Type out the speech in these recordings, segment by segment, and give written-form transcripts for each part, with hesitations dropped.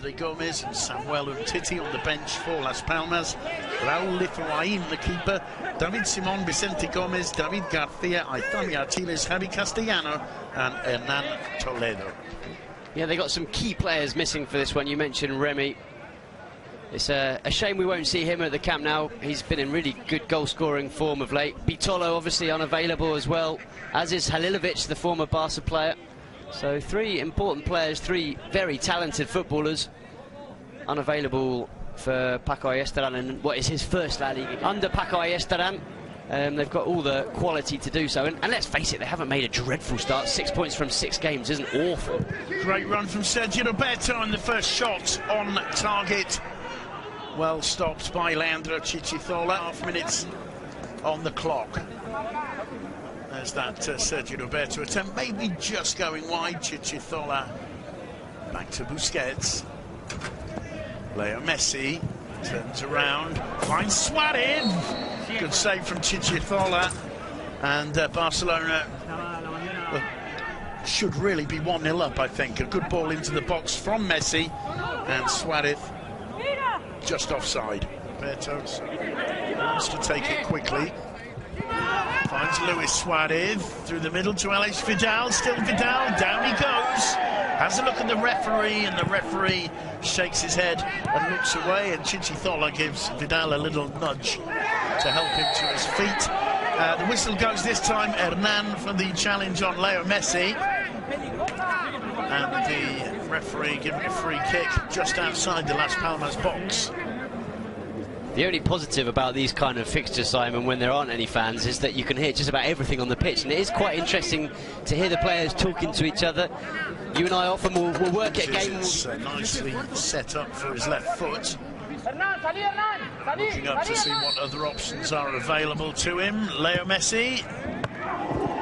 André Gomes and Samuel Umtiti on the bench for Las Palmas. Raúl Lifuain, the keeper. David Simon, Vicente Gomez, David Garcia, Aitami Artiles, Javi Castellano and Hernan Toledo. Yeah, they got some key players missing for this one. You mentioned Remy. It's a shame we won't see him at the Camp Nou. He's been in really good goal-scoring form of late. Bitolo obviously unavailable as well, as is Halilovic, the former Barca player. So three important players, three very talented footballers, unavailable for Paco Ayestaran in what is his first La Liga. Under Paco Ayestaran, they've got all the quality to do so. And let's face it, they haven't made a dreadful start. 6 points from 6 games isn't awful. Great run from Sergio Roberto on the first shot on target. Well stopped by Leandro Chichithola. 5 minutes on the clock. There's that Sergio Roberto attempt, maybe just going wide. Chichithola back to Busquets. Leo Messi turns around, finds Suarez. Good save from Chichithola. And Barcelona should really be 1-0 up, I think. A good ball into the box from Messi, and Suarez just offside. Roberto wants to take it quickly. Finds Luis Suarez through the middle to Alex Vidal. Still Vidal, down he goes. Has a look at the referee, and the referee shakes his head and looks away, and Chichithola gives Vidal a little nudge to help him to his feet. The whistle goes this time. Hernan for the challenge on Leo Messi. And the referee giving a free kick just outside the Las Palmas box. The only positive about these kind of fixtures, Simon, when there aren't any fans, is that you can hear just about everything on the pitch, and it is quite interesting to hear the players talking to each other. You and I often will work at games. Nicely set up for his left foot. Looking up to see what other options are available to him. Leo Messi.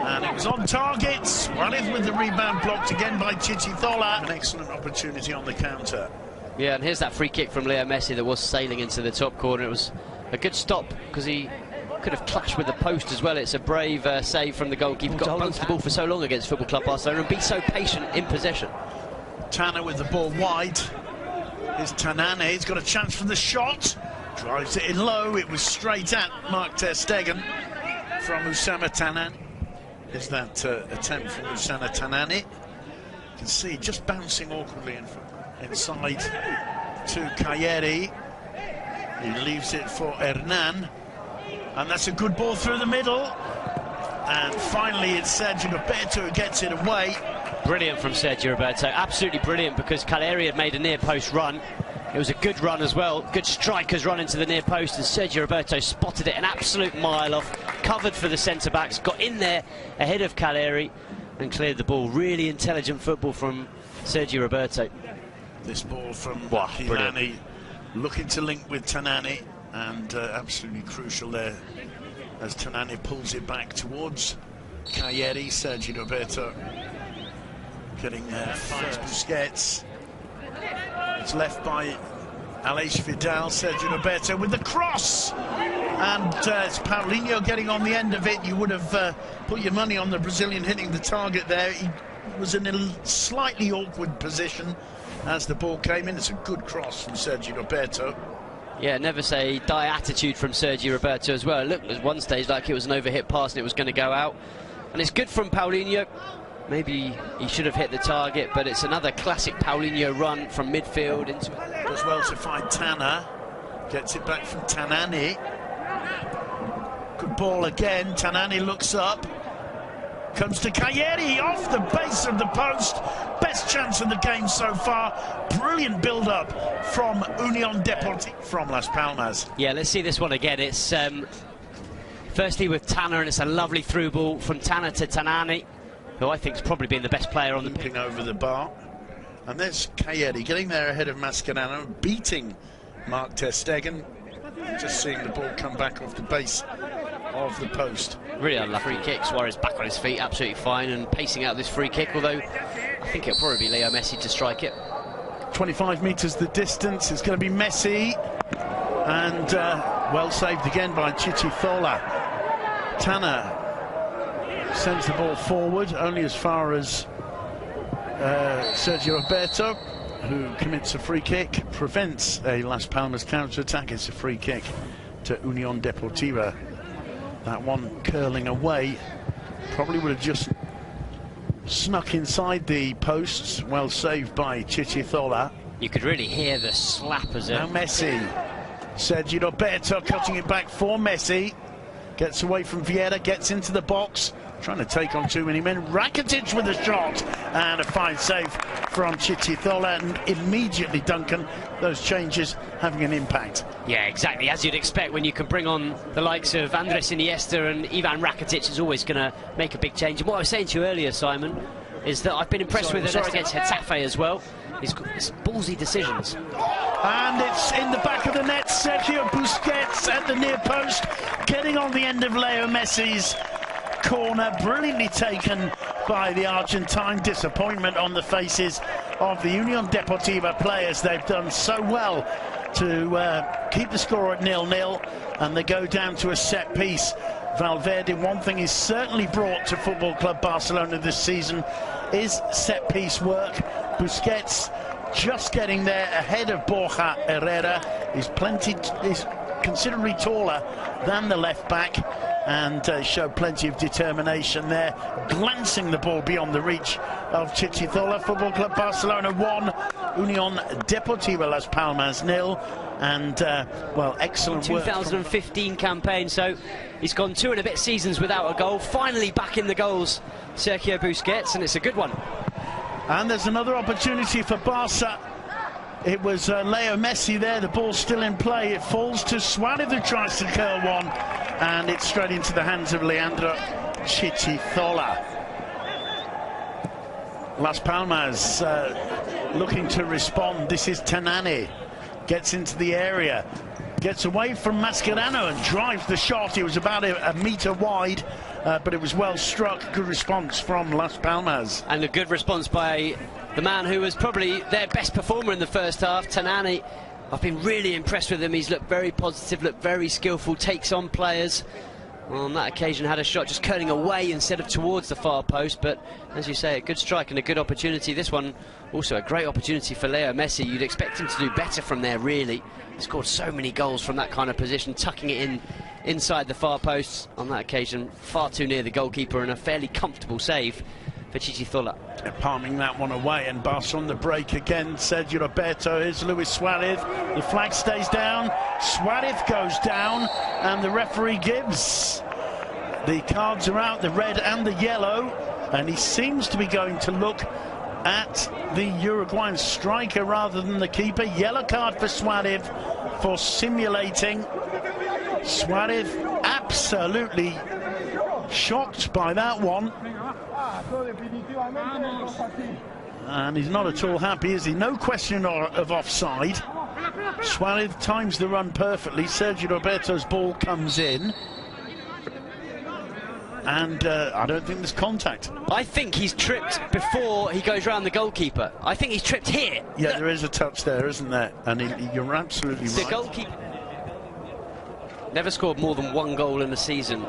And it was on target. Suarez with the rebound, blocked again by Chichithola. An excellent opportunity on the counter. Yeah, and here's that free kick from Leo Messi that was sailing into the top corner. It was a good stop because he could have clashed with the post as well. It's a brave save from the goalkeeper. Got to hold the ball for so long against Football Club Barcelona and be so patient in possession. Tanner with the ball wide. Here's Tanane. He's got a chance from the shot. Drives it in low. It was straight at Mark ter Stegen from Oussama Tanane. Is that attempt from Oussama Tanane? You can see just bouncing awkwardly inside to Kayeri. He leaves it for Hernan, and that's a good ball through the middle. And finally it's Sergio Roberto who gets it away. Brilliant from Sergio Roberto, absolutely brilliant, because Caleri had made a near post run. It was a good run as well, good striker's run into the near post, and Sergio Roberto spotted it an absolute mile off, covered for the centre-backs, got in there ahead of Caleri and cleared the ball. Really intelligent football from Sergio Roberto. This ball from Hilani, looking to link with Tanani, and absolutely crucial there as Tanani pulls it back towards Kayeri. Sergio Roberto getting there, finds Busquets. It's left by Aleix Vidal. Sergio Roberto with the cross, and it's Paulinho getting on the end of it. You would have put your money on the Brazilian hitting the target there. He was in a slightly awkward position as the ball came in. It's a good cross from Sergio Roberto. Yeah, never say die attitude from Sergio Roberto as well. It looked at one stage like it was an overhit pass and it was going to go out. And it's good from Paulinho. Maybe he should have hit the target, but it's another classic Paulinho run from midfield into... Does well to find Tanner. Gets it back from Tanani. Good ball again. Tanani looks up. Comes to Kayeri off the base of the post. Best chance of the game so far. Brilliant build-up from Unión Deportiva from Las Palmas. Yeah, let's see this one again. It's firstly with Tanner, and it's a lovely through ball from Tanner to Tanani, who I think has probably been the best player on the pitch. Over the bar. And there's Kayeri getting there ahead of Mascherano, beating Mark ter Stegen. Just seeing the ball come back off the base of the post. Really unlucky free kick. Suarez back on his feet, absolutely fine, and pacing out this free kick, although I think it'll probably be Leo Messi to strike it. 25 metres the distance. It's going to be Messi, and well saved again by Chichithola. Tanner sends the ball forward only as far as Sergio Roberto. who commits a free kick, prevents a Las Palmas counter-attack. It's a free kick to Unión Deportiva. That one curling away, probably would have just snuck inside the posts. Well saved by Chichizola. You could really hear the slap as Now Messi. Sergio Roberto cutting it back for Messi. Gets away from Vieira, gets into the box. Trying to take on too many men. Rakitic with a shot. And a fine save from Chichizola. And immediately, Duncan, those changes having an impact. Yeah, exactly. As you'd expect when you can bring on the likes of Andres Iniesta and Ivan Rakitic, is always going to make a big change. And what I was saying to you earlier, Simon, is that I've been impressed with it against Getafe as well. He's got ballsy decisions. And it's in the back of the net. Sergio Busquets at the near post, getting on the end of Leo Messi's corner. Brilliantly taken by the Argentine. Disappointment on the faces of the Unión Deportiva players. They've done so well to keep the score at 0-0, and they go down to a set piece. Valverde, one thing he's certainly brought to Football Club Barcelona this season is set piece work. Busquets just getting there ahead of Borja Herrera. He's considerably taller than the left back, and showed plenty of determination there, glancing the ball beyond the reach of Chichizola. Football Club Barcelona 1, Unión Deportiva Las Palmas 0. And well, excellent work. 2015 campaign, so he's gone 2 and a bit seasons without a goal. Finally back in the goals, Sergio Busquets, and it's a good one. And there's another opportunity for Barca. It was Leo Messi there, the ball's still in play. It falls to Suarez, who tries to curl one, and it's straight into the hands of Leandro Chichizola. Las Palmas looking to respond. This is Tanani. Gets into the area, gets away from Mascherano and drives the shot. It was about a metre wide, but it was well struck. Good response from Las Palmas. And a good response by the man who was probably their best performer in the first half, Tanani. I've been really impressed with him. He's looked very positive, looked very skillful, takes on players. Well, on that occasion had a shot just curling away instead of towards the far post, but as you say, a good strike and a good opportunity. This one also a great opportunity for Leo Messi. You'd expect him to do better from there, really. He scored so many goals from that kind of position, tucking it in inside the far post. On that occasion, far too near the goalkeeper, and a fairly comfortable save for Chichizola. Palming that one away, and Barca on the break again. Sergio Roberto, here's Luis Suarez. The flag stays down, Suarez goes down, and the referee gives. The cards are out, the red and the yellow, and he seems to be going to look at the Uruguayan striker rather than the keeper. Yellow card for Suarez for simulating. Suarez absolutely shocked by that one. And he's not at all happy, is he? No question of offside. Suarez times the run perfectly. Sergio Roberto's ball comes in, and I don't think there's contact. I think he's tripped before he goes round the goalkeeper. I think he's tripped here. Yeah, there is a touch there, isn't there? And you're absolutely right. The goalkeeper never scored more than 1 goal in a season.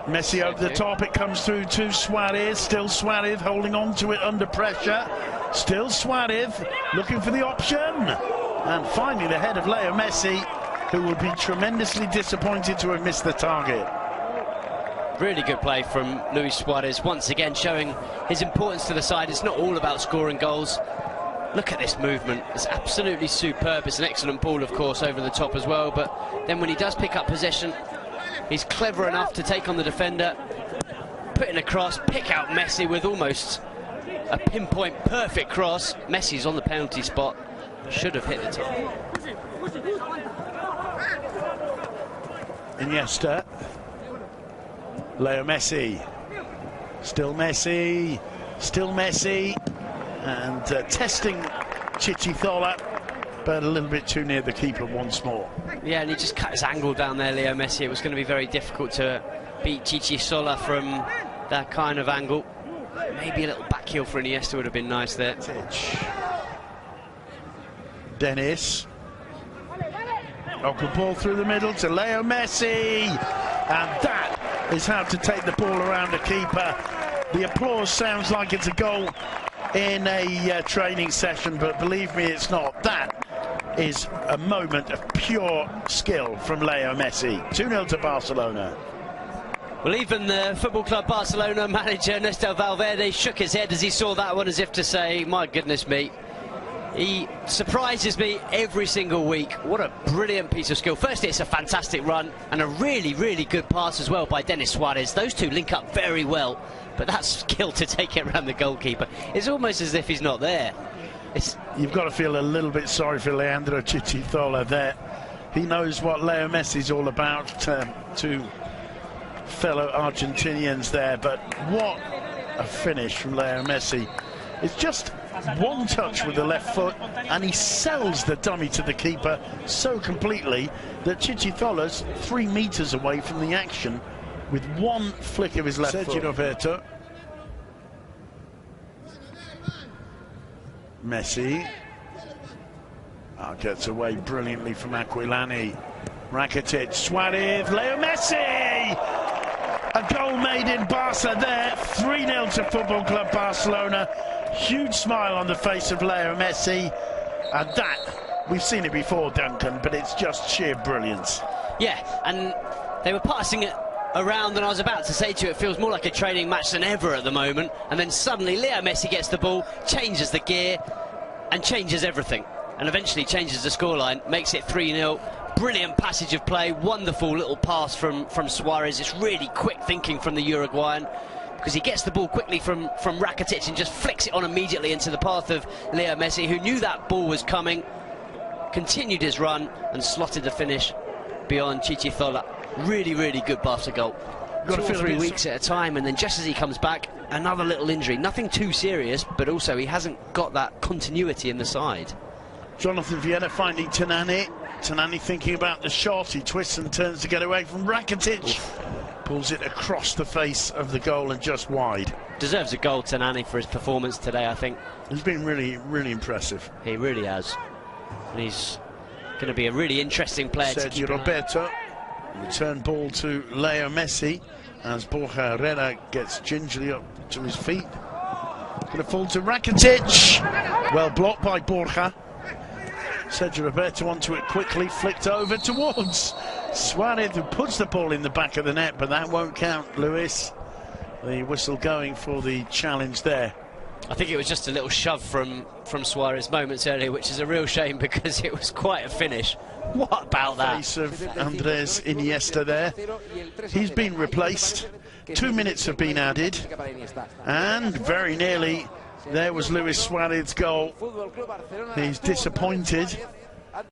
Messi over the top, it comes through to Suarez. Still Suarez holding on to it under pressure. Still Suarez looking for the option. And finally the head of Leo Messi, who would be tremendously disappointed to have missed the target. Really good play from Luis Suarez, once again showing his importance to the side. It's not all about scoring goals. Look at this movement, it's absolutely superb. It's an excellent ball, of course, over the top as well, but then when he does pick up possession, he's clever enough to take on the defender, put in a cross, pick out Messi with almost a pinpoint perfect cross. Messi's on the penalty spot, should have hit the top. Iniesta. Leo Messi. Still Messi. Still Messi. And testing Chichizola, but a little bit too near the keeper once more. Yeah, and he just cut his angle down there, Leo Messi. It was going to be very difficult to beat Chichizola from that kind of angle. Maybe a little back heel for Iniesta would have been nice there. Dennis. Oh, good ball through the middle to Leo Messi. And that is how to take the ball around the keeper. The applause sounds like it's a goal in a training session, but believe me, it's not. That is a moment of pure skill from Leo Messi. 2-0 to Barcelona. Well, even the Football Club Barcelona manager, Ernesto Valverde, shook his head as he saw that one, as if to say, my goodness me. He surprises me every single week. What a brilliant piece of skill. Firstly, it's a fantastic run and a really, really good pass as well by Denis Suarez. Those two link up very well, but that skill to take it around the goalkeeper, it's almost as if he's not there. You've got to feel a little bit sorry for Leandro Chichitola there. He knows what Leo Messi's all about, to fellow Argentinians there, but what a finish from Leo Messi. It's just one touch with the left foot and he sells the dummy to the keeper so completely that Chichitola's 3 meters away from the action with one flick of his left foot. Roberto. Messi gets away brilliantly from Aquilani. Rakitic, Suarez, Leo Messi! A goal made in Barca there. 3-0 to Football Club Barcelona. Huge smile on the face of Leo Messi. And that, we've seen it before, Duncan, but it's just sheer brilliance. Yeah, and they were passing it around, and I was about to say to you, it feels more like a training match than ever at the moment. And then suddenly Leo Messi gets the ball, changes the gear, and changes everything. And eventually changes the scoreline, makes it 3-0. Brilliant passage of play, wonderful little pass from Suarez. It's really quick thinking from the Uruguayan, because he gets the ball quickly from Rakitic and just flicks it on immediately into the path of Leo Messi, who knew that ball was coming, continued his run and slotted the finish beyond Chichitola. Really, really good Barca goal. 2 or 3 weeks at a time, and then just as he comes back, another little injury. Nothing too serious, but also he hasn't got that continuity in the side. Jonathan Viera finding Tanani. Tanani thinking about the shot. He twists and turns to get away from Rakitic. Oof. Pulls it across the face of the goal and just wide. Deserves a goal, Tanani, for his performance today, I think. He's been really, really impressive. He really has. And he's going to be a really interesting player to keep an eye on. Roberto. Return ball to Leo Messi as Borja Herrera gets gingerly up to his feet. Going to fall to Rakitic. Well blocked by Borja. Sergio Roberto onto it quickly, flicked over towards Suarez, who puts the ball in the back of the net, but that won't count, Luis. The whistle going for the challenge there. I think it was just a little shove from Suarez moments earlier, which is a real shame because it was quite a finish. What about that? Face of Andres Iniesta there. He's been replaced. 2 minutes have been added, and very nearly there was Luis Suarez's goal. He's disappointed.